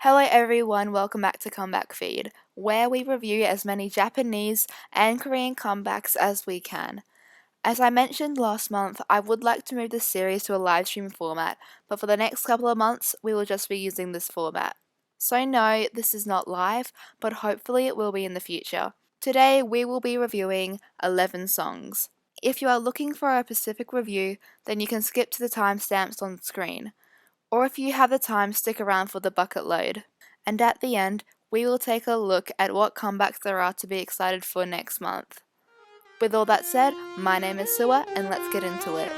Hello everyone, welcome back to ComebackFeed, where we review as many Japanese and Korean comebacks as we can. As I mentioned last month, I would like to move this series to a live stream format, but for the next couple of months, we will just be using this format. So no, this is not live, but hopefully it will be in the future. Today, we will be reviewing 11 songs. If you are looking for a specific review, then you can skip to the timestamps on screen. Or if you have the time, stick around for the bucket load. And at the end, we will take a look at what comebacks there are to be excited for next month. With all that said, my name is Suwa, and let's get into it.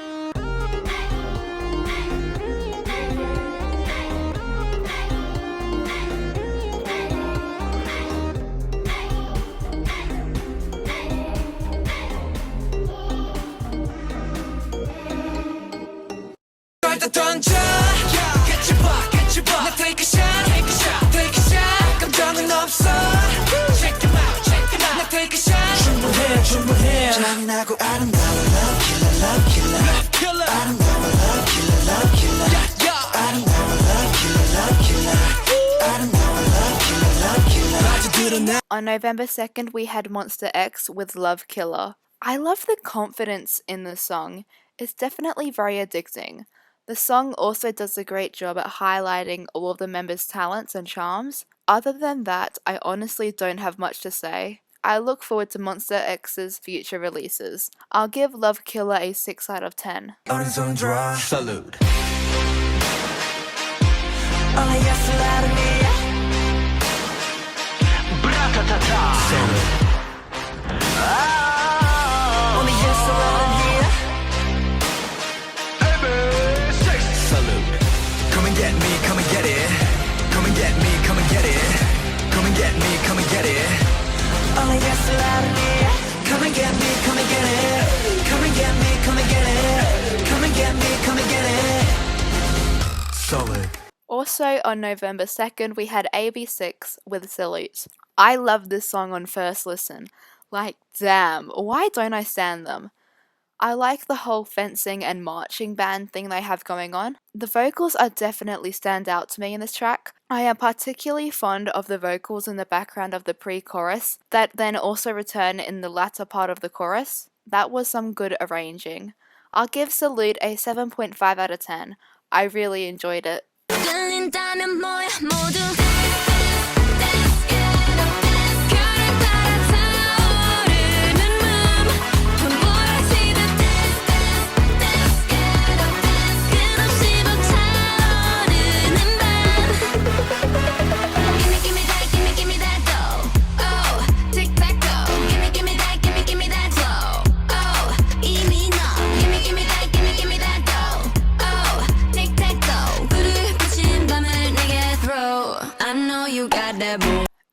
On November 2nd, we had Monster X with Love Killer. I love the confidence in this song. It's definitely very addicting. The song also does a great job at highlighting all of the members' talents and charms. Other than that, I honestly don't have much to say. I look forward to Monster X's future releases. I'll give Love Killer a 6 out of 10. Salute. Come and get me, come and get it. Come and get me, come and get it. Come and get me, come and get it. Only yes, come and get me, come and get it. Come and get me, come and get it. Come and get me, come and get it. Solid. Also on November 2nd, we had AB6 with Salute. I love this song on first listen. Like, damn, why don't I stand them? I like the whole fencing and marching band thing they have going on. The vocals are definitely stand out to me in this track. I am particularly fond of the vocals in the background of the pre-chorus that then also return in the latter part of the chorus. That was some good arranging. I'll give Salute a 7.5 out of 10. I really enjoyed it.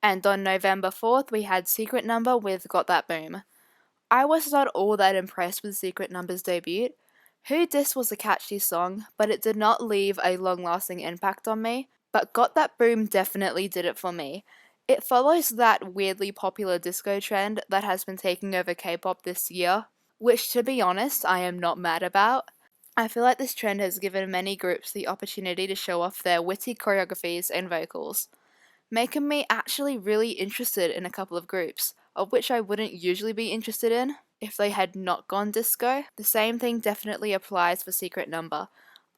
And on November 4th, we had Secret Number with Got That Boom. I was not all that impressed with Secret Number's debut. Who Dis was a catchy song, but it did not leave a long-lasting impact on me. But Got That Boom definitely did it for me. It follows that weirdly popular disco trend that has been taking over Kpop this year, which to be honest, I am not mad about. I feel like this trend has given many groups the opportunity to show off their witty choreographies and vocals, making me actually really interested in a couple of groups, of which I wouldn't usually be interested in if they had not gone disco. The same thing definitely applies for Secret Number.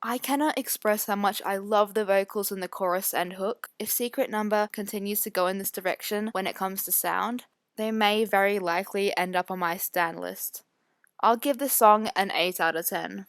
I cannot express how much I love the vocals in the chorus and hook. If Secret Number continues to go in this direction when it comes to sound, they may very likely end up on my stan list. I'll give the song an 8 out of 10.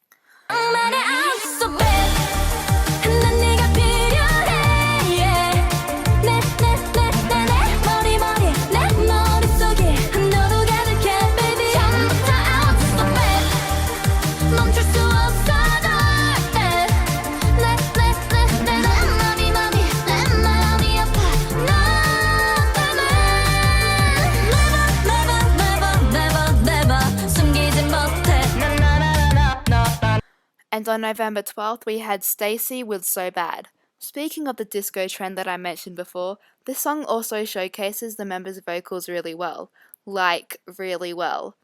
And on November 12th, we had Stacy with So Bad. Speaking of the disco trend that I mentioned before, this song also showcases the members' vocals really well. Like, really well.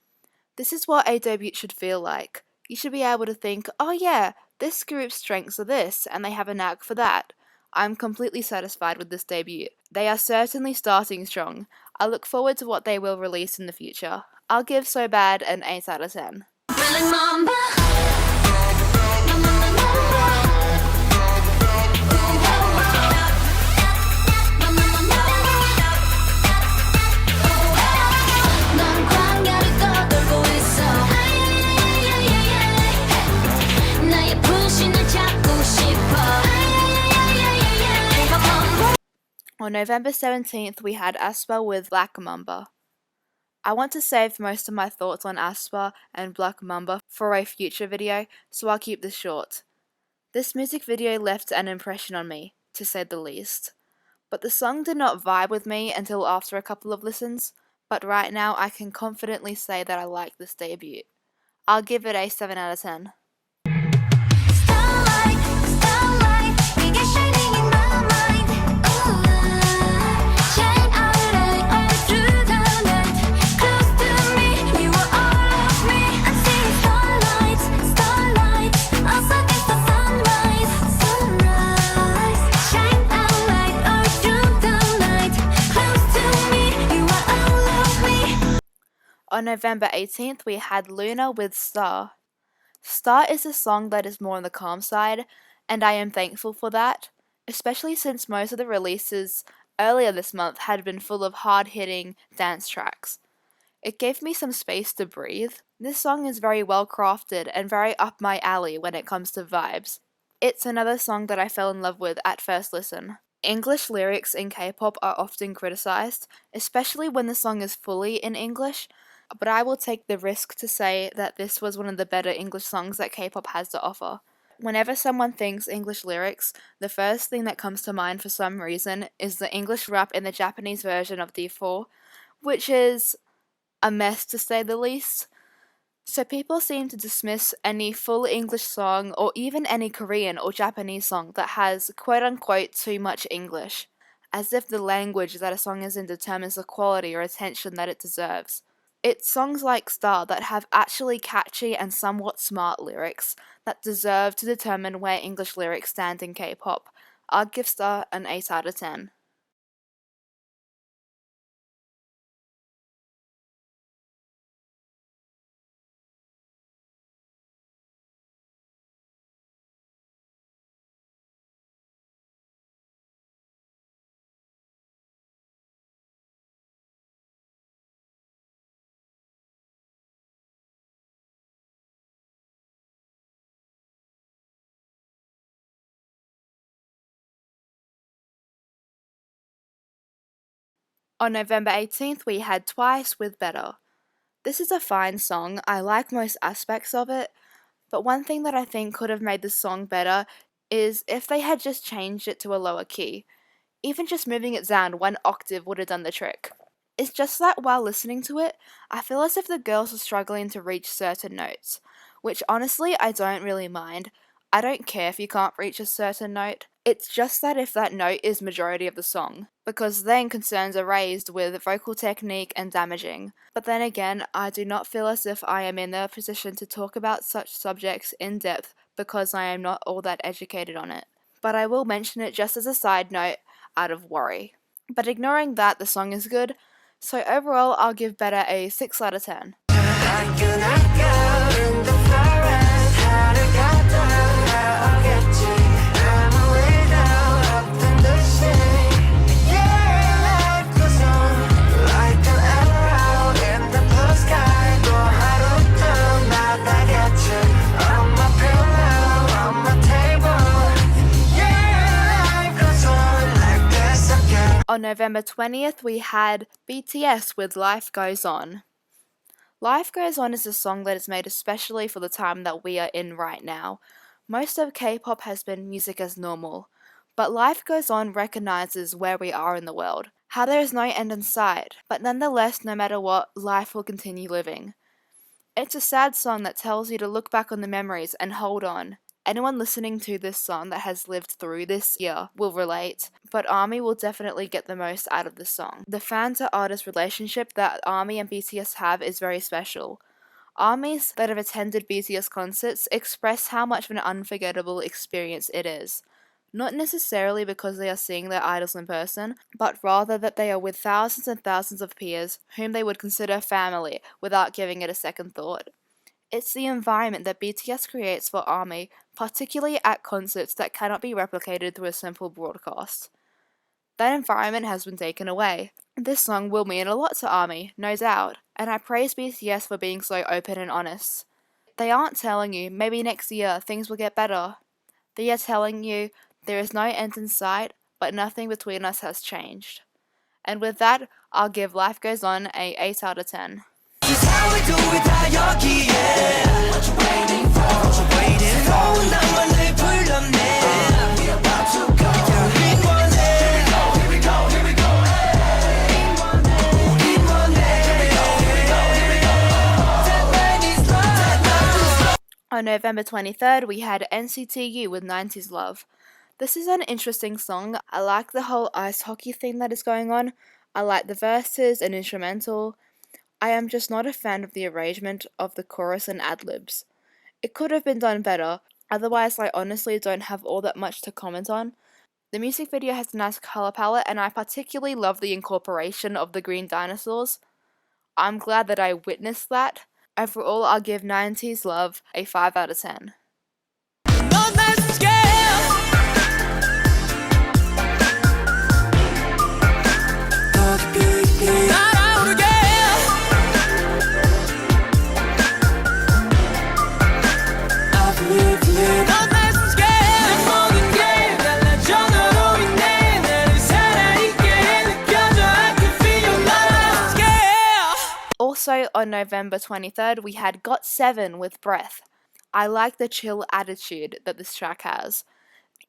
This is what a debut should feel like. You should be able to think, oh yeah, this group's strengths are this, and they have a knack for that. I'm completely satisfied with this debut. They are certainly starting strong. I look forward to what they will release in the future. I'll give So Bad an 8 out of 10. On November 17th, we had aespa with Black Mamba. I want to save most of my thoughts on aespa and Black Mamba for a future video, so I'll keep this short. This music video left an impression on me, to say the least. But the song did not vibe with me until after a couple of listens, but right now I can confidently say that I like this debut. I'll give it a 7 out of 10. On November 18th, we had Luna with Star. Star is a song that is more on the calm side, and I am thankful for that, especially since most of the releases earlier this month had been full of hard-hitting dance tracks. It gave me some space to breathe. This song is very well crafted and very up my alley when it comes to vibes. It's another song that I fell in love with at first listen. English lyrics in K-pop are often criticized, especially when the song is fully in English, but I will take the risk to say that this was one of the better English songs that K-pop has to offer. Whenever someone thinks English lyrics, the first thing that comes to mind for some reason is the English rap in the Japanese version of D4, which is a mess to say the least. So people seem to dismiss any full English song or even any Korean or Japanese song that has quote-unquote too much English, as if the language that a song is in determines the quality or attention that it deserves. It's songs like Star that have actually catchy and somewhat smart lyrics that deserve to determine where English lyrics stand in K-pop. I'll give Star an 8 out of 10. On November 18th, we had Twice with Better. This is a fine song, I like most aspects of it, but one thing that I think could have made the song better is if they had just changed it to a lower key. Even just moving it down one octave would have done the trick. It's just that while listening to it, I feel as if the girls are struggling to reach certain notes, which honestly I don't really mind. I don't care if you can't reach a certain note. It's just that if that note is majority of the song, because then concerns are raised with vocal technique and damaging. But then again, I do not feel as if I am in the position to talk about such subjects in depth because I am not all that educated on it. But I will mention it just as a side note out of worry. But ignoring that, the song is good, so overall I'll give Better a 6 out of 10. On November 20th, we had BTS with Life Goes On. Life Goes On is a song that is made especially for the time that we are in right now. Most of K-pop has been music as normal, but Life Goes On recognizes where we are in the world, how there is no end in sight, but nonetheless, no matter what, life will continue living. It's a sad song that tells you to look back on the memories and hold on. Anyone listening to this song that has lived through this year will relate, but ARMY will definitely get the most out of this song. The fan-to-artist relationship that ARMY and BTS have is very special. ARMYs that have attended BTS concerts express how much of an unforgettable experience it is. not necessarily because they are seeing their idols in person, but rather that they are with thousands and thousands of peers whom they would consider family without giving it a second thought. It's the environment that BTS creates for ARMY, particularly at concerts that cannot be replicated through a simple broadcast. That environment has been taken away. This song will mean a lot to ARMY, no doubt, and I praise BTS for being so open and honest. They aren't telling you, maybe next year things will get better. They are telling you, there is no end in sight, but nothing between us has changed. And with that, I'll give Life Goes On a 8 out of 10. On November 23rd, we had NCTU with 90s Love. This is an interesting song. I like the whole ice hockey theme that is going on. I like the verses and instrumental. I am just not a fan of the arrangement of the chorus and ad-libs. It could have been done better, otherwise I honestly don't have all that much to comment on. The music video has a nice color palette and I particularly love the incorporation of the green dinosaurs. I'm glad that I witnessed that. Overall, I'll give 90s Love a 5 out of 10. Also, on November 23rd, we had GOT7 with Breath. I like the chill attitude that this track has.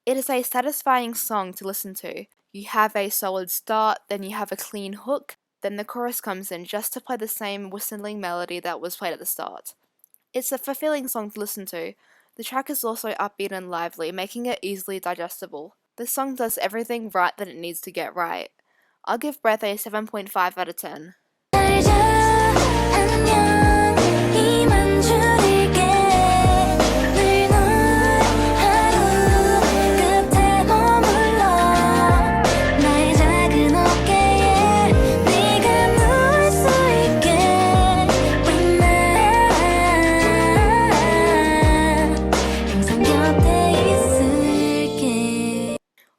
It is a satisfying song to listen to. You have a solid start, then you have a clean hook, then the chorus comes in just to play the same whistling melody that was played at the start. It's a fulfilling song to listen to. The track is also upbeat and lively, making it easily digestible. This song does everything right that it needs to get right. I'll give Breath a 7.5 out of 10.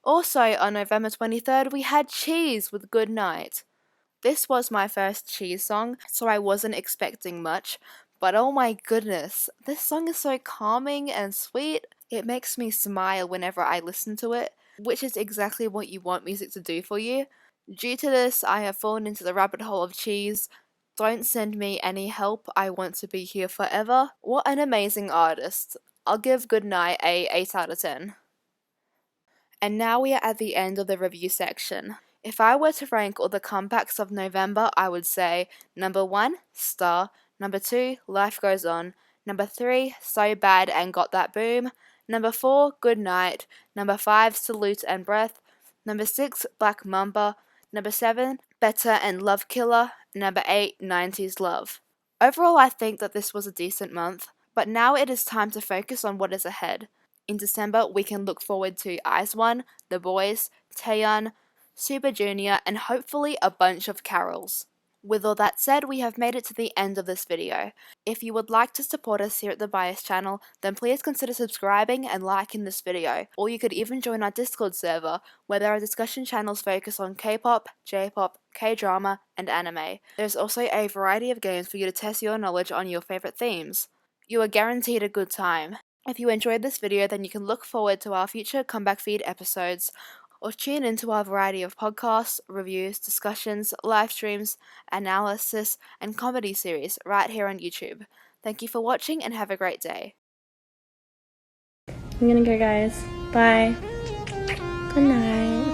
Also, on November 23rd, we had Cheese with Good Night. This was my first Cheese song, so I wasn't expecting much, but oh my goodness, this song is so calming and sweet. It makes me smile whenever I listen to it, which is exactly what you want music to do for you. Due to this, I have fallen into the rabbit hole of Cheese. Don't send me any help, I want to be here forever. What an amazing artist. I'll give Good Night a 8 out of 10. And now we are at the end of the review section. If I were to rank all the comebacks of November, I would say number 1, Star, number 2, Life Goes On, number 3, So Bad and Got That Boom, number 4, Good Night, number 5, Salute and Breath, number 6, Black Mamba, number 7, Better and Love Killer, number 8, 90s Love. Overall, I think that this was a decent month, but now it is time to focus on what is ahead. In December, we can look forward to IZ*ONE, The Boys, Taeyeon, Super Junior, and hopefully a bunch of carols. With all that said, we have made it to the end of this video. If you would like to support us here at the Bias channel, then please consider subscribing and liking this video, or you could even join our Discord server, where there are discussion channels focused on Kpop, Jpop, Kdrama, and anime. There's also a variety of games for you to test your knowledge on your favorite themes. You are guaranteed a good time. If you enjoyed this video, then you can look forward to our future Comeback Feed episodes, or tune into our variety of podcasts, reviews, discussions, live streams, analysis, and comedy series right here on YouTube. Thank you for watching and have a great day. I'm gonna go, guys. Bye. Good night.